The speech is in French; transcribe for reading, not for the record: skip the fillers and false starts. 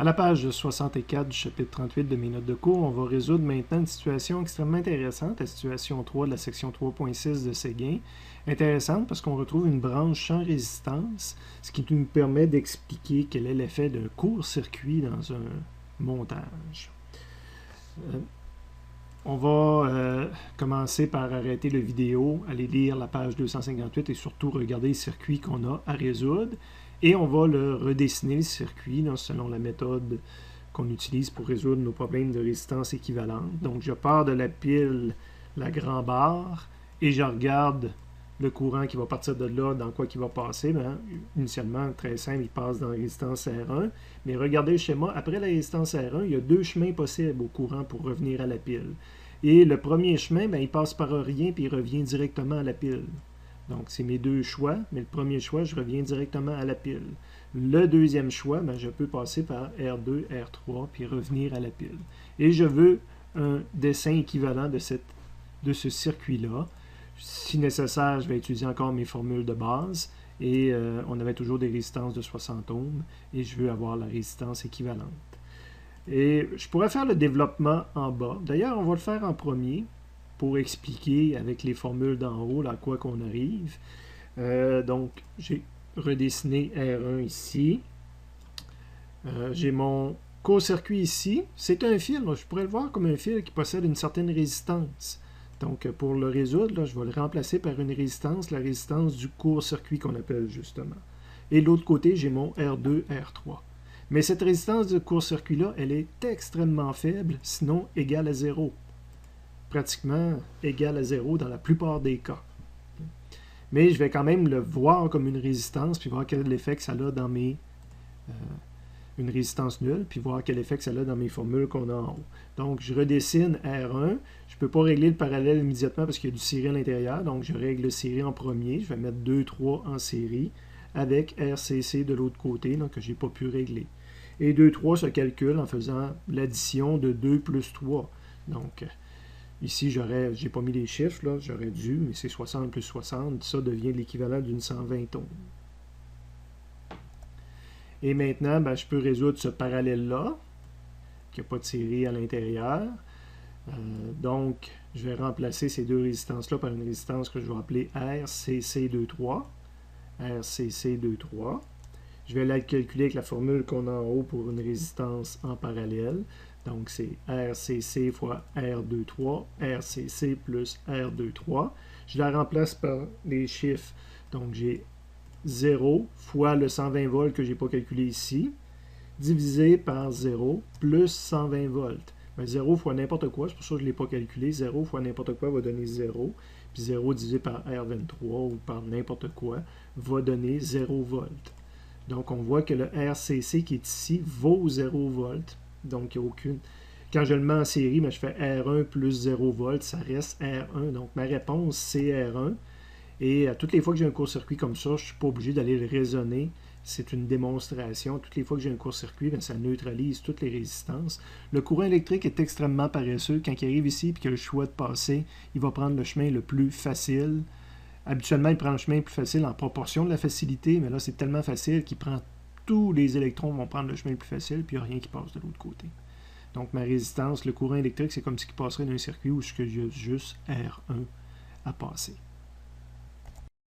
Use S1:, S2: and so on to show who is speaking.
S1: À la page 64 du chapitre 38 de mes notes de cours, on va résoudre maintenant une situation extrêmement intéressante, la situation 3 de la section 3.6 de Séguin. Intéressante parce qu'on retrouve une branche sans résistance, ce qui nous permet d'expliquer quel est l'effet d'un court-circuit dans un montage. On va commencer par arrêter la vidéo, aller lire la page 258 et surtout regarder le circuit qu'on a à résoudre. Et on va le redessiner, le circuit, là, selon la méthode qu'on utilise pour résoudre nos problèmes de résistance équivalente. Donc, je pars de la pile, la grande barre, et je regarde le courant qui va partir de là, dans quoi il va passer. Bien, initialement, très simple, il passe dans la résistance R1. Mais regardez le schéma, après la résistance R1, il y a deux chemins possibles au courant pour revenir à la pile. Et le premier chemin, bien, il passe par rien, puis il revient directement à la pile. Donc, c'est mes deux choix, mais le premier choix, je reviens directement à la pile. Le deuxième choix, ben, je peux passer par R2, R3, puis revenir à la pile. Et je veux un dessin équivalent de ce circuit-là. Si nécessaire, je vais utiliser encore mes formules de base, et on avait toujours des résistances de 60 ohms, et je veux avoir la résistance équivalente. Et je pourrais faire le développement en bas. D'ailleurs, on va le faire en premier, pour expliquer avec les formules d'en haut là, à quoi qu'on arrive. Donc, j'ai redessiné R1 ici. J'ai mon court-circuit ici. C'est un fil. Je pourrais le voir comme un fil qui possède une certaine résistance. Donc, pour le résoudre, là, je vais le remplacer par une résistance, la résistance du court-circuit qu'on appelle justement. Et de l'autre côté, j'ai mon R2, R3. Mais cette résistance du court-circuit-là, elle est extrêmement faible, sinon égale à 0. Pratiquement égal à 0 dans la plupart des cas. Mais je vais quand même le voir comme une résistance, puis voir quel effet que ça a dans mes... une résistance nulle, puis voir quel effet que ça a dans mes formules qu'on a en haut. Donc, je redessine R1. Je ne peux pas régler le parallèle immédiatement parce qu'il y a du série à l'intérieur, donc je règle le série en premier. Je vais mettre 2, 3 en série, avec RCC de l'autre côté, donc que je n'ai pas pu régler. Et 2, 3 se calcule en faisant l'addition de 2 plus 3. Donc... ici, j'ai pas mis les chiffres, là, j'aurais dû, mais c'est 60 plus 60, ça devient l'équivalent d'une 120 ohms. Et maintenant, ben, je peux résoudre ce parallèle-là, qui n'a pas de série à l'intérieur. Donc, je vais remplacer ces deux résistances-là par une résistance que je vais appeler RCC23. RCC23. Je vais la calculer avec la formule qu'on a en haut pour une résistance en parallèle. Donc, c'est RCC fois R23, RCC plus R23. Je la remplace par les chiffres. Donc, j'ai 0 fois le 120 volts que je n'ai pas calculé ici, divisé par 0 plus 120 volts. Mais 0 fois n'importe quoi, c'est pour ça que je ne l'ai pas calculé. 0 fois n'importe quoi va donner 0. Puis 0 divisé par R23 ou par n'importe quoi va donner 0 volts. Donc, on voit que le RCC qui est ici vaut 0 volts. Donc, il n'y a aucune... Quand je le mets en série, je fais R1 plus 0 volts, ça reste R1. Donc, ma réponse, c'est R1. Et toutes les fois que j'ai un court-circuit comme ça, je ne suis pas obligé d'aller le raisonner. C'est une démonstration. Toutes les fois que j'ai un court-circuit, ça neutralise toutes les résistances. Le courant électrique est extrêmement paresseux. Quand il arrive ici et qu'il a le choix de passer, il va prendre le chemin le plus facile. Habituellement, il prend le chemin le plus facile en proportion de la facilité, mais là, c'est tellement facile qu'il prend tous les électrons vont prendre le chemin le plus facile, puis il n'y a rien qui passe de l'autre côté. Donc, ma résistance, le courant électrique, c'est comme si il passerait dans un circuit où j'ai juste R1 à passer.